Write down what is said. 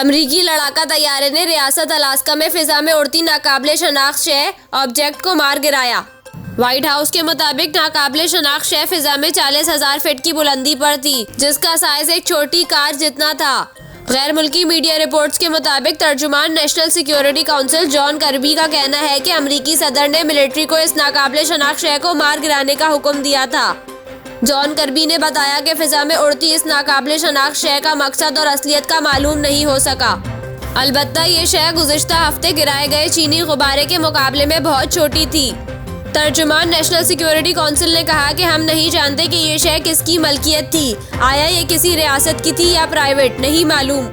अमरीकी लड़ाका तैयारे ने रियासत अलास्का में फिजा में उड़ती नाकाबिले शनाख्त शय ऑब्जेक्ट को मार गिराया। व्हाइट हाउस के मुताबिक नाकाबिले शनाख्त शय फिजा में 40,000 फीट की बुलंदी पर थी, जिसका साइज एक छोटी कार जितना था। गैर मुल्की मीडिया रिपोर्ट्स के मुताबिक तर्जुमान National Security Council John Kirby का कहना है कि अमरीकी सदर ने मिलिट्री को इस नाकाबिले शनाख्त शय को मार गिराने का हुक्म दिया था। जॉन कर्बी ने बताया कि फिजा में उड़ती इस नाकाबिले शनाख्त शय का मकसद और असलियत का मालूम नहीं हो सका। अलबत्ता ये शय गुज़िश्ता हफ्ते गिराए गए चीनी गुब्बारे के मुकाबले में बहुत छोटी थी। तर्जुमान नेशनल सिक्योरिटी काउंसिल ने कहा कि हम नहीं जानते कि ये शय किसकी मलकियत थी, आया ये किसी रियासत की थी या प्राइवेट, नहीं मालूम।